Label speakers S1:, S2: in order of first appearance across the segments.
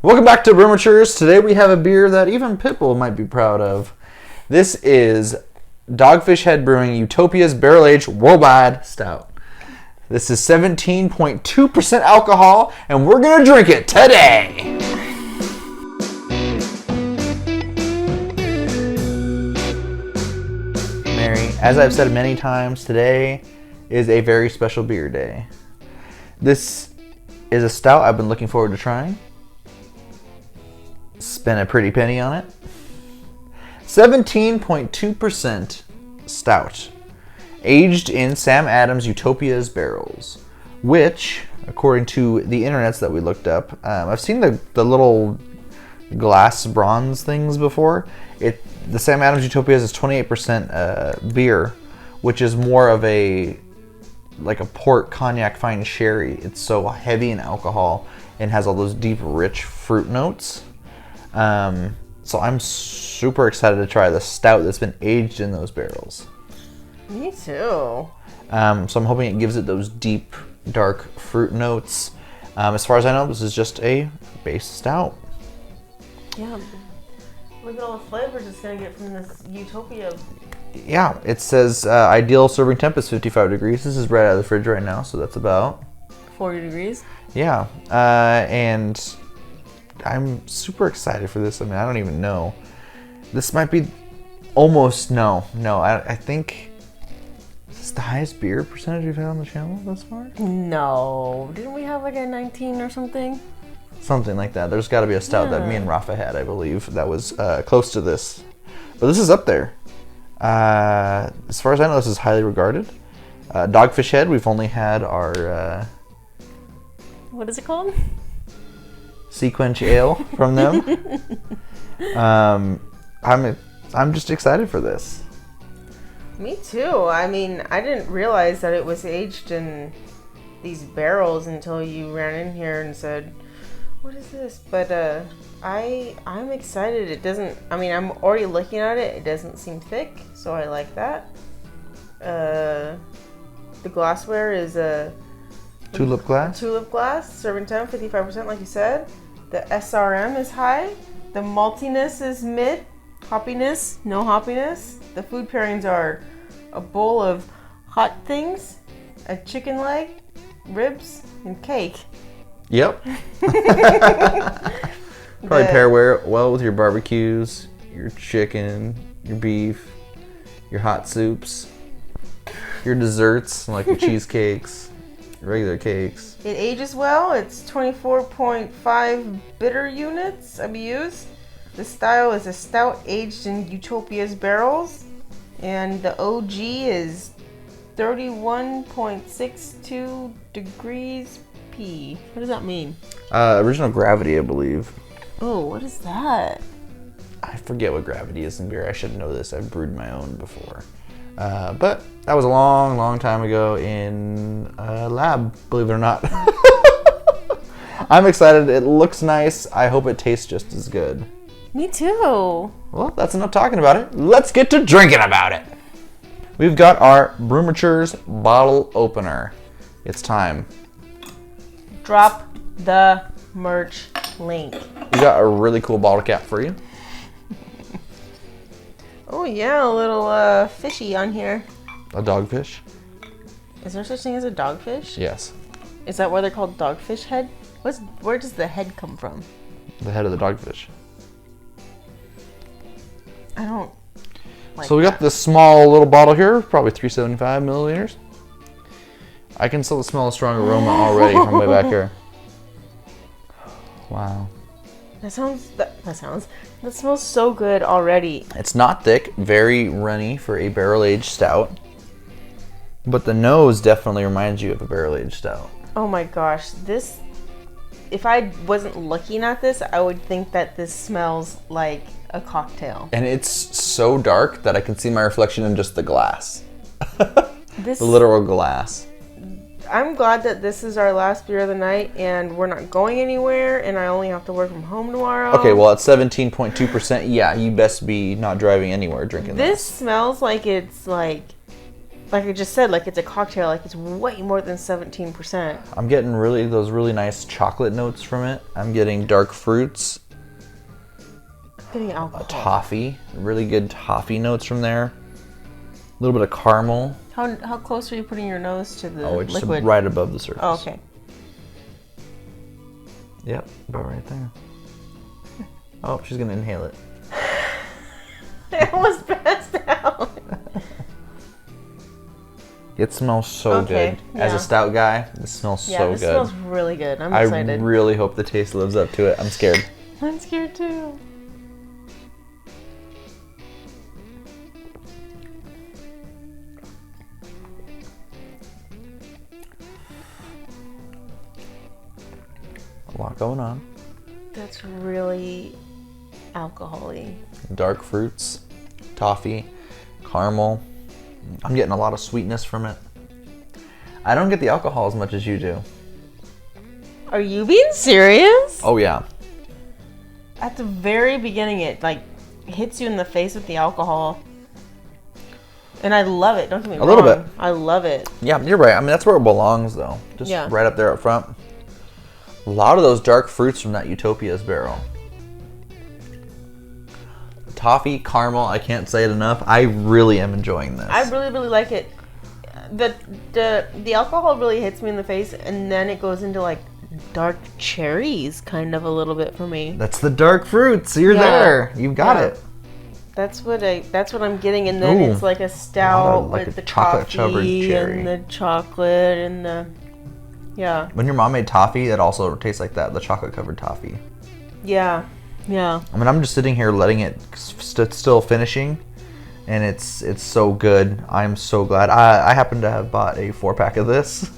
S1: Welcome back to Brewmatures. Today we have a beer that even Pitbull might be proud of. This is Dogfish Head Brewing Utopia's Barrel Aged Worldwide Stout. This is 17.2% alcohol, and we're going to drink it today. Mary, as I've said many times, today is a very special beer day. This is a stout I've been looking forward to trying. Spent a pretty penny on it. 17.2% stout. Aged in Sam Adams Utopia's barrels. Which, according to the internets that we looked up, I've seen the little glass bronze things before. The Sam Adams Utopia's is 28% beer, which is more of like a port, cognac, fine sherry. It's so heavy in alcohol and has all those deep, rich fruit notes. So I'm super excited to try the stout that's been aged in those barrels.
S2: Me too.
S1: So I'm hoping it gives it those deep, dark fruit notes. As far as I know, this is just a base stout.
S2: Yeah. Look at all the flavors it's going to get from this Utopia.
S1: Yeah, it says ideal serving temp is 55 degrees. This is right out of the fridge right now, so that's about
S2: 40 degrees.
S1: Yeah, and I'm super excited for this. I mean, I don't even know. This might be almost no. I think this is the highest beer percentage we've had on the channel thus far.
S2: No, didn't we have like a 19 or something?
S1: Something like that. There's got to be a stout that me and Rafa had, I believe, that was close to this. But this is up there. As far as I know, this is highly regarded. Dogfish Head, we've only had our
S2: what is it called?
S1: Sequench Ale from them. I'm just excited for this.
S2: Me too. I mean, I didn't realize that it was aged in these barrels until you ran in here and said, "What is this?" But I'm excited. It doesn't. I mean, I'm already looking at it. It doesn't seem thick, so I like that. The glassware is a
S1: Tulip glass.
S2: Tulip glass, serving temp 55%, like you said. The SRM is high. The maltiness is mid. Hoppiness, no hoppiness. The food pairings are a bowl of hot things, a chicken leg, ribs, and cake.
S1: Yep. Probably pair well with your barbecues, your chicken, your beef, your hot soups, your desserts like your cheesecakes, your regular cakes.
S2: It ages well. It's 24.5 bitter units IBUs. The style is a stout aged in Utopia's barrels, and the OG is 31.62 degrees P. What does that mean?
S1: Original gravity, I believe.
S2: Oh, what is that?
S1: I forget what gravity is in beer. I should know this. I've brewed my own before. But that was a long, long time ago in a lab, believe it or not. I'm excited. It looks nice. I hope it tastes just as good.
S2: Me too.
S1: Well, that's enough talking about it. Let's get to drinking about it. We've got our Brewmatures bottle opener. It's time.
S2: Drop the merch link.
S1: We got a really cool bottle cap for you.
S2: Oh yeah, a little fishy on here.
S1: A dogfish.
S2: Is there such thing as a dogfish?
S1: Yes.
S2: Is that why they're called Dogfish Head? Where does the head come from?
S1: The head of the dogfish.
S2: I don't like
S1: So we got this small little bottle here, probably 375 milliliters. I can still smell a strong aroma already from way back here. Wow.
S2: That smells so good already.
S1: It's not thick, very runny for a barrel-aged stout. But the nose definitely reminds you of a barrel-aged stout.
S2: Oh my gosh, this, if I wasn't looking at this, I would think that this smells like a cocktail.
S1: And it's so dark that I can see my reflection in just the glass.
S2: This,
S1: the literal glass.
S2: I'm glad that this is our last beer of the night and we're not going anywhere and I only have to work from home tomorrow.
S1: Okay, well at 17.2%, yeah, you best be not driving anywhere drinking
S2: this. This smells like it's like like I just said, like it's a cocktail. Like it's way more than 17%.
S1: I'm getting those really nice chocolate notes from it. I'm getting dark fruits.
S2: I'm getting alcohol.
S1: Toffee. Really good toffee notes from there. A little bit of caramel.
S2: How close are you putting your nose to the
S1: It's
S2: liquid?
S1: right above the surface.
S2: Oh, okay.
S1: Yep, about right there. Oh, she's gonna inhale it.
S2: I almost passed out.
S1: It smells so good. As a stout guy, this smells so good.
S2: Yeah, this smells really good. I'm
S1: I
S2: excited.
S1: really hope the taste lives up to it. I'm scared.
S2: I'm scared too.
S1: A lot going on.
S2: That's really alcohol-y.
S1: Dark fruits, toffee, caramel. I'm getting a lot of sweetness from it. I don't get the alcohol as much as you do.
S2: Are you being serious?
S1: Oh yeah.
S2: At the very beginning, it like hits you in the face with the alcohol. And I love it. Don't get me wrong.
S1: A little bit.
S2: I love it.
S1: Yeah, you're right. I mean, that's where it belongs though. Just right up there up front. A lot of those dark fruits from that Utopia's barrel. Toffee, caramel, I can't say it enough. I really am enjoying this.
S2: I really, really like it. The alcohol really hits me in the face, and then it goes into like dark cherries kind of a little bit for me.
S1: That's the dark fruits. You're there. You've got it.
S2: That's what I'm getting, and then it's like a stout
S1: like
S2: with
S1: a
S2: the
S1: chocolate
S2: toffee
S1: covered cherry.
S2: and the chocolate and the
S1: When your mom made toffee, it also tastes like that, the chocolate covered toffee.
S2: Yeah.
S1: I mean, I'm just sitting here letting it still finishing, and it's so good. I'm so glad. I happen to have bought a 4-pack of this,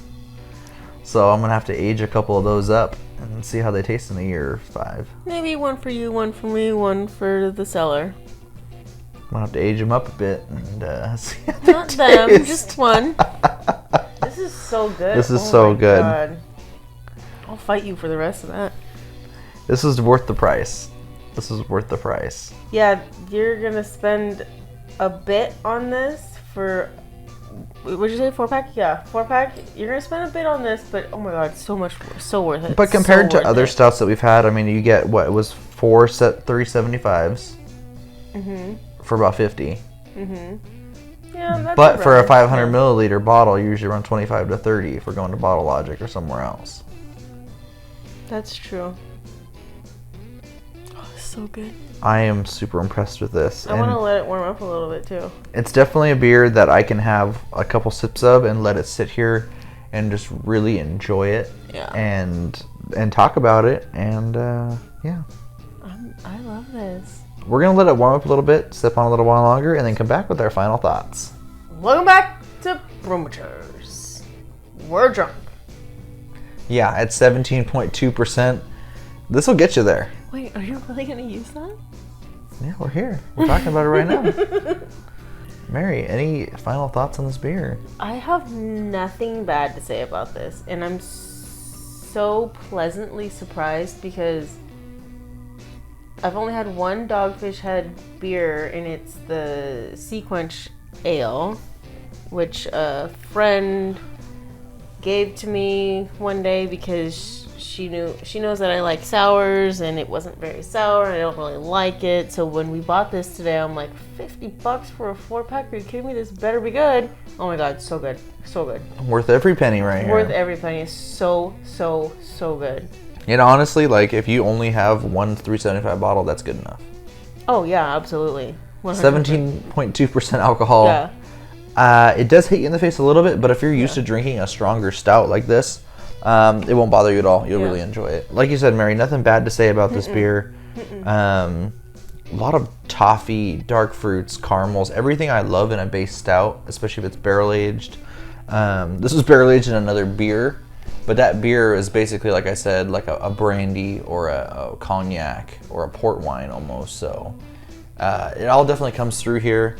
S1: so I'm gonna have to age a couple of those up and see how they taste in a year or 5.
S2: Maybe one for you, one for me, one for the seller.
S1: I'm gonna have to age them up a bit and see how
S2: Not them, just one. This is so good.
S1: This is so good.
S2: God. I'll fight you for the rest of that.
S1: This is worth the price. This is worth the price.
S2: Yeah, you're gonna spend a bit on this for. Would you say 4-pack? Yeah, 4-pack. You're gonna spend a bit on this, but oh my god, so worth it.
S1: But compared to other stouts that we've had, I mean, you get what it was 4 375s for about 50.
S2: Yeah, that's
S1: but for a 500 milliliter bottle, you usually run 25 to 30 if we're going to Bottle Logic or somewhere else.
S2: That's true. Oh, it's so good.
S1: I am super impressed with this.
S2: I want to let it warm up a little bit too.
S1: It's definitely a beer that I can have a couple sips of and let it sit here and just really enjoy it.
S2: Yeah.
S1: And talk about it. And yeah.
S2: I love this.
S1: We're going to let it warm up a little bit, sip on a little while longer, and then come back with our final thoughts.
S2: Welcome back to Brewmatures. We're drunk.
S1: Yeah, at 17.2%. This will get you there.
S2: Wait, are you really going to use that?
S1: Yeah, we're here. We're talking about it right now. Mary, any final thoughts on this beer?
S2: I have nothing bad to say about this, and I'm so pleasantly surprised because I've only had one Dogfish Head beer, and it's the Sequench Ale, which a friend gave to me one day because she knows that I like sours, and it wasn't very sour, and I don't really like it. So when we bought this today, I'm like, $50 for a 4-pack? Are you kidding me? This better be good. Oh my god, so good, so good.
S1: Worth every penny right here.
S2: Worth every penny. It's so good.
S1: And honestly, like, if you only have one 375 bottle, that's good enough.
S2: Oh yeah, absolutely. 100%.
S1: 17.2% alcohol.
S2: Yeah.
S1: It does hit you in the face a little bit, but if you're used to drinking a stronger stout like this, it won't bother you at all. You'll really enjoy it. Like you said, Mary, nothing bad to say about this beer. A lot of toffee, dark fruits, caramels, everything I love in a base stout, especially if it's barrel aged. This was barrel aged in another beer, but that beer is basically, like I said, like a brandy or a cognac or a port wine almost. So it all definitely comes through here.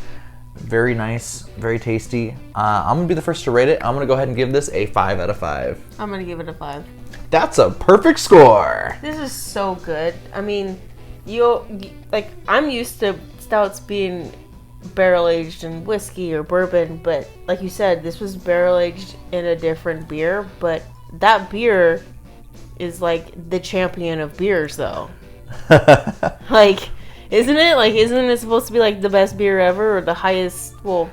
S1: Very nice, very tasty. I'm gonna be the first to rate it. I'm gonna go ahead and give this a 5 out of 5.
S2: I'm gonna give it a 5.
S1: That's a perfect score.
S2: This is so good. I mean, I'm used to stouts being barrel aged in whiskey or bourbon, but like you said, this was barrel aged in a different beer, but that beer is like the champion of beers though. Like, isn't it? Like, isn't it supposed to be like the best beer ever or the highest, well,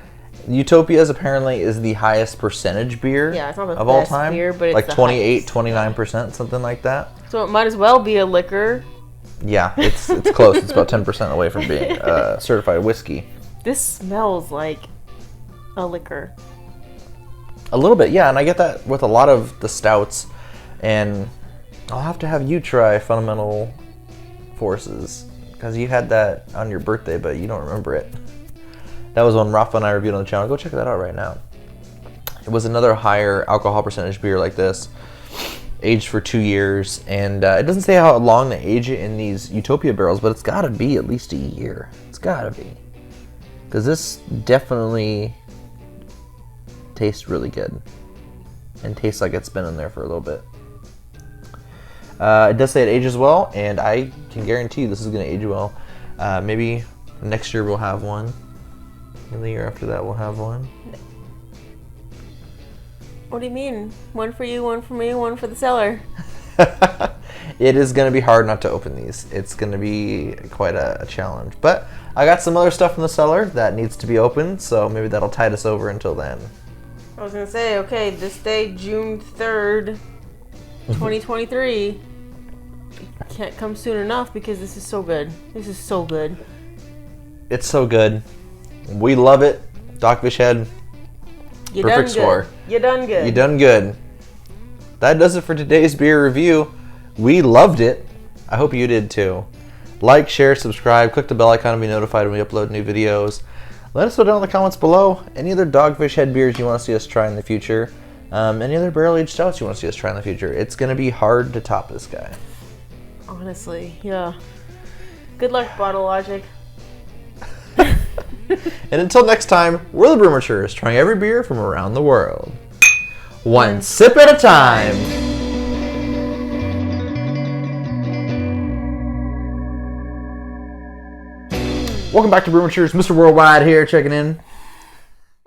S1: Utopia's apparently is the highest percentage beer
S2: it's not the
S1: of all
S2: best
S1: time.
S2: beer, but it's
S1: like
S2: the
S1: 28,
S2: highest.
S1: 29%, something like that.
S2: So it might as well be a liquor.
S1: Yeah, it's close. It's about 10% away from being certified whiskey.
S2: This smells like a liquor.
S1: A little bit, yeah, and I get that with a lot of the stouts, and I'll have to have you try Fundamental Forces, because you had that on your birthday, but you don't remember it. That was one Rafa and I reviewed on the channel. Go check that out right now. It was another higher alcohol percentage beer like this, aged for 2 years, and it doesn't say how long they age it in these Utopia barrels, but it's got to be at least a year. It's got to be, because this definitely tastes really good and tastes like it's been in there for a little bit. It does say it ages well, and I can guarantee you this is going to age well. Maybe next year we'll have one, and the year after that we'll have one.
S2: What do you mean? One for you, one for me, one for the cellar.
S1: It is going to be hard not to open these. It's going to be quite a challenge. But I got some other stuff in the cellar that needs to be opened, so maybe that'll tide us over until then.
S2: I was going to say, okay, this day, June 3rd, 2023. Can't come soon enough because this is so good. This is so good.
S1: It's so good. We love it. Dogfish Head.
S2: You
S1: Perfect
S2: done
S1: score.
S2: good. You done good.
S1: You done good. That does it for today's beer review. We loved it. I hope you did too. Like, share, subscribe, click the bell icon to be notified when we upload new videos. Let us know down in the comments below any other Dogfish Head beers you want to see us try in the future. Any other barrel-aged stouts you want to see us try in the future. It's going to be hard to top this guy.
S2: Honestly, yeah. Good luck, Bottle Logic.
S1: And until next time, we're the Brewmatures, trying every beer from around the world. One sip at a time. Welcome back to Brewmatures. Mr. Worldwide here, checking in.